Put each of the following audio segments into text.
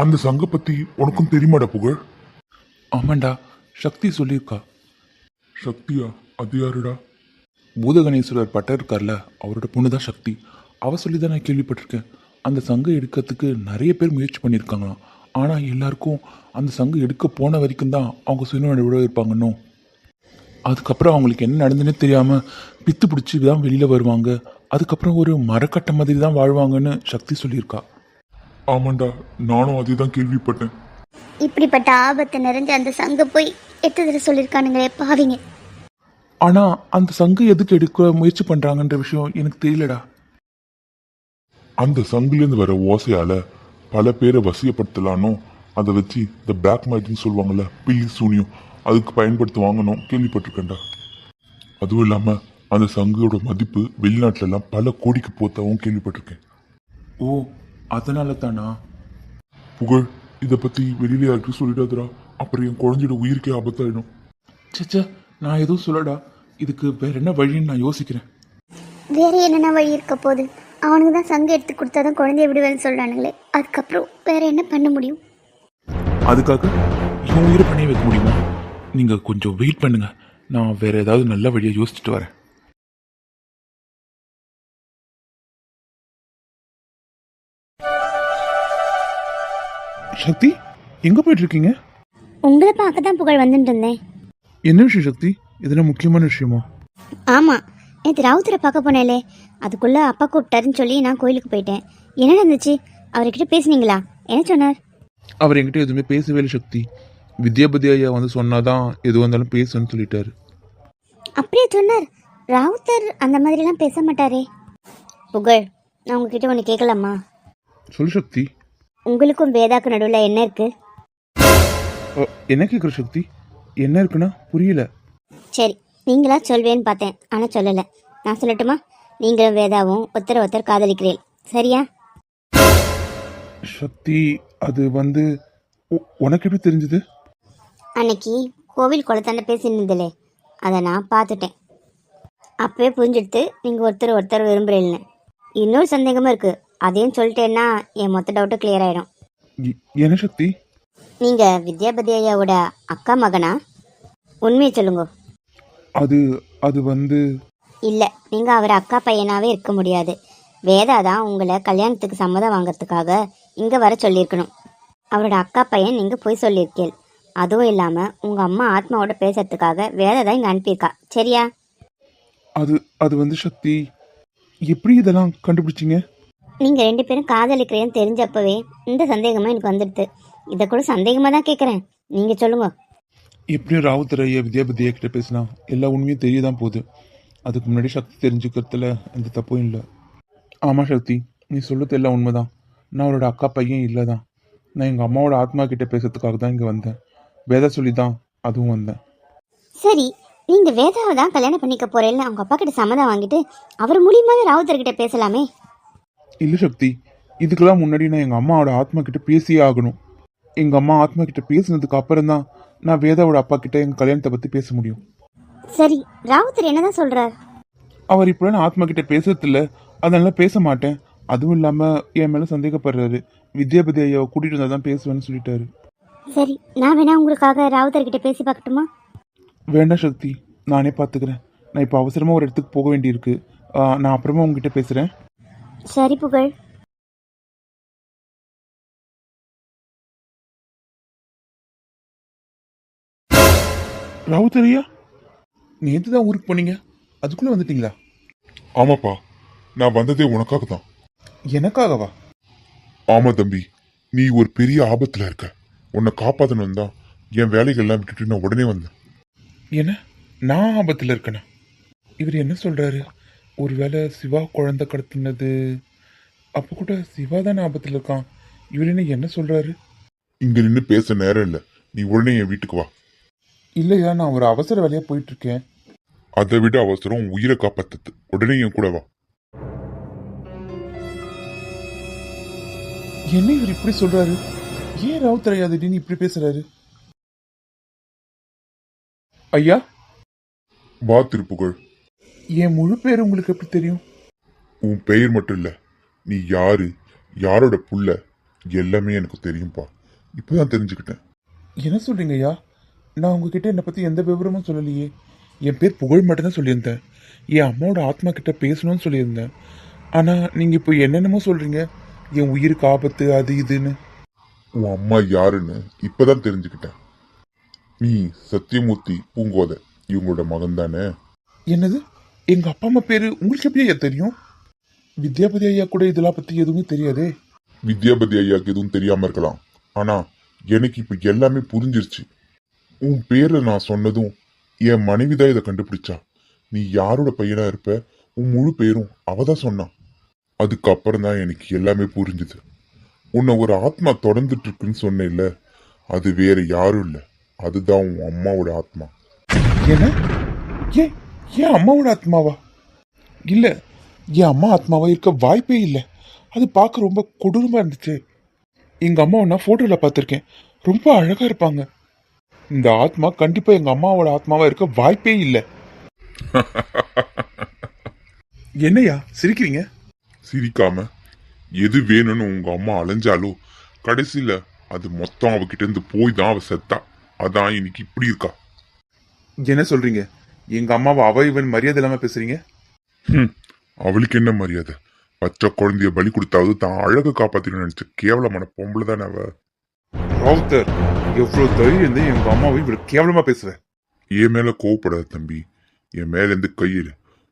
அந்த சங்க பத்தி உனக்கும் தெரியுமாடா புகழ்? ஆமாண்டா, சக்தி சொல்லியிருக்கா. சக்தியா? அது யாருடா? பூதகணேஸ்வரர் பட்டர் இருக்கார்ல, அவரோட பொண்ணு தான் சக்தி. அவ சொல்லி தான் நான் கேள்விப்பட்டிருக்கேன். அந்த சங்கம் எடுக்கிறதுக்கு நிறைய பேர் முயற்சி பண்ணியிருக்காங்களாம். ஆனால் எல்லாருக்கும் அந்த சங்கம் எடுக்க போன வரைக்கும் தான் அவங்க சுயநோயோட இருப்பாங்கன்னு. அதுக்கப்புறம் அவங்களுக்கு என்ன நடந்துன்னே தெரியாமல் பித்து பிடிச்சி தான் வெளியில் வருவாங்க. அதுக்கப்புறம் ஒரு மரக்கட்டை மாதிரி தான் வாழ்வாங்கன்னு சக்தி சொல்லியிருக்கா. ஆமாண்டா, நானும் அதே தான் கேள்விப்பட்டேன். இப்படிப்பட்ட ஆபத்து நிறைஞ்ச அந்த சங்க போய் எத்தனை சொல்லியிருக்கானுங்களே பாவிங்க. ஆனால் அந்த சங்கம் எதுக்கு எடுக்க முயற்சி பண்ணுறாங்கன்ற விஷயம் எனக்கு தெரியலடா. அந்த சங்குலேருந்து வர ஓசையால பல பேரை வசியப்படுத்தலானோ, அதை வச்சு இந்த பிளாக் மேஜிக்னு சொல்லுவாங்கல்ல, பில்லி சூனியம், அதுக்கு பயன்படுத்துவாங்கன்னு கேள்விப்பட்டிருக்கேன்டா. அதுவும் இல்லாமல் அந்த சங்கோட மதிப்பு வெளிநாட்டிலலாம் பல கோடிக்கு போத்தாவும் கேள்விப்பட்டிருக்கேன். ஓ, அதனால தானா? புகழ், இதை பற்றி வெளியில யாருக்கும் சொல்லிடாதடா, அப்புறம் என் குழந்தையோட உயிருக்கே ஆபத்தாயிடும். சச்சா, நான் எதுவும் சொல்லடா. இதுக்கு வேற என்ன வழின்னு நான் யோசிக்கிறேன். வேற என்னென்ன வழி இருக்க போகுது? அவனுக்கு தான் சங்கம் எடுத்து கொடுத்தாதான் குழந்தைய விடுவேன்னு சொல்கிறானுங்களே, அதுக்கப்புறம் வேற என்ன பண்ண முடியும்? அதுக்காக இவன் உயிரை பண்ணி வைக்க முடியுமா? நீங்கள் கொஞ்சம் வெயிட் பண்ணுங்க, நான் வேற ஏதாவது நல்ல வழியை யோசிச்சுட்டு வரேன். சக்தி, எங்க போயிட்டு இருக்கீங்க? உங்களை பார்க்க தான் புகழ் வந்துட்டு இருந்தேன். என்ன விஷயம் சக்தி? எதுனா முக்கியமான விஷயமா? ஆமாம், நேற்று ராவுத்தரை பார்க்க போனேலே, அதுக்குள்ளே அப்பா கூப்பிட்டாருன்னு சொல்லி நான் கோயிலுக்கு போயிட்டேன். என்ன நடந்துச்சு? அவர்கிட்ட பேசுனீங்களா? என்ன சொன்னார்? அவர் என்கிட்ட எதுவுமே பேசவே இல்லை சக்தி. வித்யாபதி ஐயா வந்து சொன்னாதான் எது வந்தாலும் பேசுன்னு சொல்லிட்டாரு. அப்படியே சொன்னார்? ராவுத்தர் அந்த மாதிரிலாம் பேச மாட்டாரே. புகழ், நான் உங்ககிட்ட ஒன்று கேட்கலாமா? சொல்லு சக்தி. உங்களுக்கும் வேதாக்கு நடுவில் என்ன இருக்கு? என்ன கேட்குற சக்தி? என்ன இருக்குன்னா புரியல. சரி, நீங்களா சொல்வேன்னு பார்த்தேன், ஆனால் சொல்லலை. நான் சொல்லட்டுமா? நீங்களும் வேதாவும் ஒருத்தர் காதலிக்கிறீர்கள், சரியா? சக்தி, அது வந்து உனக்கு எப்படி தெரிஞ்சது? அன்னைக்கு கோவில் குளத்தாண்ட பேசியிருந்ததில்லே, அதை நான் பார்த்துட்டேன். அப்பவே புரிஞ்சுடுத்து நீங்கள் ஒருத்தர் விரும்புகிறீங்கன்னு. இன்னொரு சந்தேகமும் இருக்குது, அதையும் சொல்லிட்டேன்னா என் மொத்த டவுட்டும் கிளியர் ஆகிடும். என்ன சக்தி? நீங்கள் வித்யாபதி ஐயாவோட அக்கா மகனா? உண்மையை சொல்லுங்க. அது அது வந்து இல்லை, நீங்கள் அவர் அக்கா பையனாகவே இருக்க முடியாது. வேதா தான் உங்களை கல்யாணத்துக்கு சம்மதம் வாங்கிறதுக்காக இங்கே வர சொல்லியிருக்கணும். அவரோட அக்கா பையன் நீங்கள் போய் சொல்லியிருக்கீள். அதுவும் இல்லாமல் உங்கள் அம்மா ஆத்மாவோட பேசுறதுக்காக வேதா தான் இங்கே அனுப்பியிருக்கா, சரியா? அது அது வந்து சக்தி, எப்படி இதெல்லாம் கண்டுபிடிச்சிங்க? நீங்கள் ரெண்டு பேரும் காதலிக்கிறேன்னு தெரிஞ்சப்பவே இந்த சந்தேகமாக எனக்கு வந்துடுது. இதை கூட சந்தேகமாக தான் கேட்குறேன், நீங்கள் சொல்லுங்க. எப்படியும் ராவுத்தர் ஐயா வித்யாபதி ஐயா கிட்ட பேசினா எல்லா உண்மையும் தெரியதான் போகுது. அதுக்கு முன்னாடி சக்தி தெரிஞ்சுக்கிறதுல எந்த தப்பும் இல்லை. ஆமாம் சக்தி, நீ சொல்லுறது எல்லாம் உண்மைதான். நான் அவரோட அக்கா பையன் இல்லை தான். நான் எங்கள் அம்மாவோட ஆத்மா கிட்ட பேசுறதுக்காக தான் இங்கே வந்தேன். வேதா சொல்லி தான் அதுவும் வந்தேன். சரி, நீங்கள் வேதாவை தான் கல்யாணம் பண்ணிக்க போகிறேன்னு அவங்க அப்பா கிட்ட சம்மதம் வாங்கிட்டு அவர் மூலியமாகவே ராவுத்தர்கிட்ட பேசலாமே. இல்லை சக்தி, இதுக்கெல்லாம் முன்னாடி நான் எங்கள் அம்மாவோட ஆத்மா கிட்ட பேசியே ஆகணும். எங்கள் அம்மா ஆத்மா கிட்ட பேசினதுக்கு அப்புறம் தான் நான் வேதாவோட அப்பா கிட்ட எங்கள் கல்யாணத்தை பற்றி பேச முடியும். சரி, ராவுத்தர் என்னதான் சொல்கிறார்? அவர் இப்போ நான் ஆத்மா கிட்ட பேசுறதில்ல, அதனால பேச மாட்டேன். அதுவும் இல்லாமல் என் மேலே சந்தேகப்படுறாரு. வித்யாபதி ஐயாவை கூட்டிகிட்டு வந்தால் தான் பேசுவேன்னு சொல்லிட்டாரு. சரி, நான் வேணா உங்களுக்காக ராவுத்தர்கிட்ட பேசி பார்க்கட்டுமா? வேண்டாம் சக்தி, நானே பார்த்துக்கிறேன். நான் இப்போ அவசரமாக ஒரு இடத்துக்கு போக வேண்டியிருக்கு. நான் அப்புறமா உங்ககிட்ட பேசுகிறேன். சரி புகழ். ராவுத்தரையா, நேற்று தான் ஊருக்கு போனீங்க, அதுக்குள்ளே வந்துட்டீங்களா? ஆமாப்பா, நான் வந்ததே உனக்காக தான். எனக்காகவா? ஆமா தம்பி, நீ ஒரு பெரிய ஆபத்துல இருக்க. உன்னை காப்பாத்தணும் தான் என் வேலைகள்லாம் விட்டுட்டு நான் உடனே வந்தேன். என்ன, நான் ஆபத்தில் இருக்கேனா? இவர் என்ன சொல்கிறாரு? ஒருவேளை சிவா குழந்தை கடத்தினது அப்போ கூட சிவா தானே ஆபத்தில் இருக்கான். இவர் என்ன சொல்கிறாரு? இங்க நின்று பேச நேரம் இல்லை, நீ உடனே என் வீட்டுக்கு வா. இல்லையா, நான் ஒரு அவசர வேலையாக போயிட்டுருக்கேன். அதை விட அவசரம் உன் உயிரை காப்பாத்துது. உடனே என் கூட வா. என்ன இவர் இப்படி சொல்கிறாரு? ஏன் ராவுத்தர் ஐயா திடீர்னு இப்படி பேசுகிறாரு? ஐயா, வா திருப்புகழ். என் முழு பேர் உங்களுக்கு எப்படி தெரியும்? உன் பெயர் மட்டும் இல்ல, நீ யாரு, யாரோட புள்ள, எல்லாமே எனக்கு தெரியும்பா. இப்பதான் தெரிஞ்சுக்கிட்டேன். என்ன சொல்றீங்க ஐயா? நான் உங்ககிட்ட என்னை பற்றி எந்த விவரமும் சொல்லலையே. என் பேர் புகழ் மட்டும்தான் சொல்லியிருந்தேன். என் அம்மாவோட ஆத்மா கிட்ட பேசணும்னு சொல்லியிருந்தேன். ஆனால் நீங்கள் இப்போ என்னென்னமோ சொல்கிறீங்க, என் உயிருக்கு ஆபத்து அது இதுன்னு. உன் அம்மா யாருன்னு இப்பதான் தெரிஞ்சுக்கிட்டேன். நீ சத்தியமூர்த்தி பூங்கோதை இவங்களோட மகன் தானே? என்னது? எங்கள் அப்பா அம்மா பேர் உங்களுக்கு எப்படி ஐயா தெரியும்? வித்யாபதி ஐயா கூட இதெல்லாம் பற்றி எதுவுமே தெரியாதே. வித்யாபதி ஐயாக்கு எதுவும் தெரியாம இருக்கலாம். ஆனா எனக்கு இப்ப எல்லாமே புரிஞ்சிருச்சு. உன் பேரை நான் சொன்னதும் என் மனைவி தான் இதை கண்டுபிடிச்சா. நீ யாரோட பையனா இருப்ப, உன் முழு பேரும் அவதான் சொன்னான். அதுக்கப்புறம் தான் எனக்கு எல்லாமே புரிஞ்சுது. உன்னை ஒரு ஆத்மா தொடர்ந்துட்டு இருக்குன்னு சொன்னேன்ல, அது வேற யாரும் இல்லை, அதுதான் உன் அம்மாவோட ஆத்மா. என்ன? ஏன் என் அம்மாவோட ஆத்மாவா? இல்லை, என் அம்மா ஆத்மாவா இருக்க வாய்ப்பே இல்லை. அது பார்க்க ரொம்ப கொடூரமாக இருந்துச்சு. எங்கள் அம்மாவை நான் ஃபோட்டோவில் பார்த்துருக்கேன், ரொம்ப அழகாக இருப்பாங்க. இந்த ஆத்மா கண்டிப்பாக எங்கள் அம்மாவோட ஆத்மாவாக இருக்க வாய்ப்பே இல்லை. என்னையா சிரிக்கிறீங்க? சிரிக்காம எது வேணும்னு உங்க அம்மா அலைஞ்சாலோ கடைசியில அது மொத்தம் அவகிட்ட இருந்து போய் தான் அவ செத்தா. அதான் இன்னைக்கு இப்படி இருக்கா. என்ன சொல்றீங்க? எங்க அம்மாவை அவ இவன் மரியாதை இல்லாம பேசுறீங்க? அவளுக்கு என்ன மரியாதை? பச்சை குழந்தைய பலி கொடுத்தாவது தான் அழக காப்பாத்திக்கணும்னு நினைச்ச கேவலமான பொம்பளை தானே அவ. ராவுத்தர், எவ்வளவு தைரியம் இருந்து எங்க அம்மாவை இவ்வளவு கேவலமா பேசுற? என் மேல கோவப்படாத தம்பி, என் மேல இருந்து கையிடு.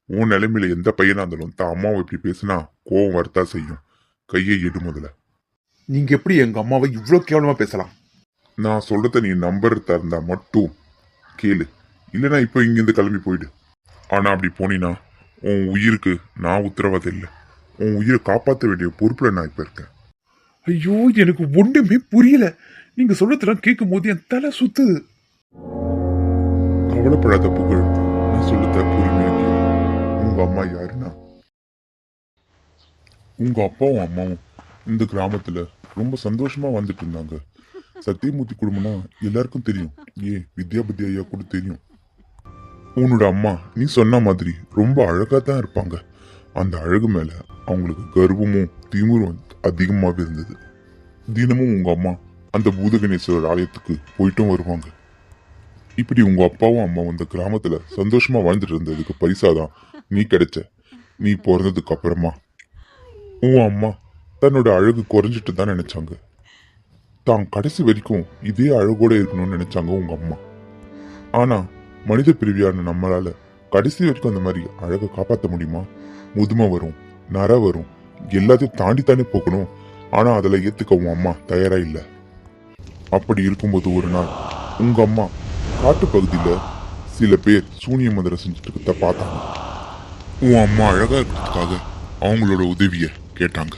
உன் நிலைமையில எந்த பையனா இருந்தாலும் தான் அம்மாவை இப்படி பேசினா கோவம் வரத்தா செய்யும். கையை எடு முதல்ல. நீங்க எப்படி எங்க அம்மாவை இவ்வளவு கேவலமா பேசலாம்? நான் சொல்றத நீ நம்புறதா இருந்தா மட்டும் கேளு, இல்லைன்னா இப்போ இங்கிருந்து கிளம்பி போயிடு. ஆனா அப்படி போனீன்னா உன் உயிருக்கு நான் உத்தரவாதம் இல்லை. உன் உயிரை காப்பாற்ற வேண்டிய பொறுப்புல நான் இப்ப இருக்கேன். ஐயோ, எனக்கு ஒன்றுமே புரியல. நீங்க சொல்றதெல்லாம் கேட்கும் போது என் தலை சுத்துது. கவலைப்படாத புகழ், நான் சொல்லத்த பொறுமையா கேளு. உங்க அம்மா யாருன்னா, உங்க அப்பாவும் அம்மாவும் இந்த கிராமத்துல ரொம்ப சந்தோஷமா வந்துட்டு இருந்தாங்க. சத்தியமூர்த்தி குடும்பம்னா எல்லாருக்கும் தெரியும். வித்யாபதி ஐயா கூட தெரியும். உன்னோட அம்மா நீ சொன்ன மாதிரி ரொம்ப அழகா தான் இருப்பாங்க. அந்த அழகு மேல அவங்களுக்கு கர்வமும் திமிரும் அதிகமாகவே இருந்தது. தினமும் உங்க அம்மா அந்த பூதகணேஸ்வரர் ஆலயத்துக்கு போயிட்டும் வருவாங்க. இப்படி உங்க அப்பாவும் அம்மாவும் இந்த கிராமத்துல சந்தோஷமா வாழ்ந்துட்டு இருந்ததுக்கு பரிசாதான் நீ கிடைச்ச. நீ பிறந்ததுக்கு அப்புறமா உன் அம்மா தன்னோட அழகு குறைஞ்சிட்டு தான் நினைச்சாங்க. தான் கடைசி வரைக்கும் இதே அழகோட இருக்கணும்னு நினைச்சாங்க உங்க அம்மா. ஆனா மனித பிரிவியான நம்மளால கடைசி வரைக்கும் அந்த மாதிரி அழகை காப்பாற்ற முடியுமா? முதுமை வரும், நர வரும், எல்லாத்தையும் தாண்டித்தானே போகணும். ஆனா அதில் ஏத்துக்க உன் அம்மா தயாரா இல்லை. அப்படி இருக்கும்போது ஒரு நாள் உங்க அம்மா காட்டு பகுதியில சில பேர் சூனிய மந்திரம் செஞ்சுட்டு இருக்கிறத பார்த்தாங்க. உன் அம்மா அழகா இருக்கிறதுக்காக அவங்களோட உதவிய கேட்டாங்க.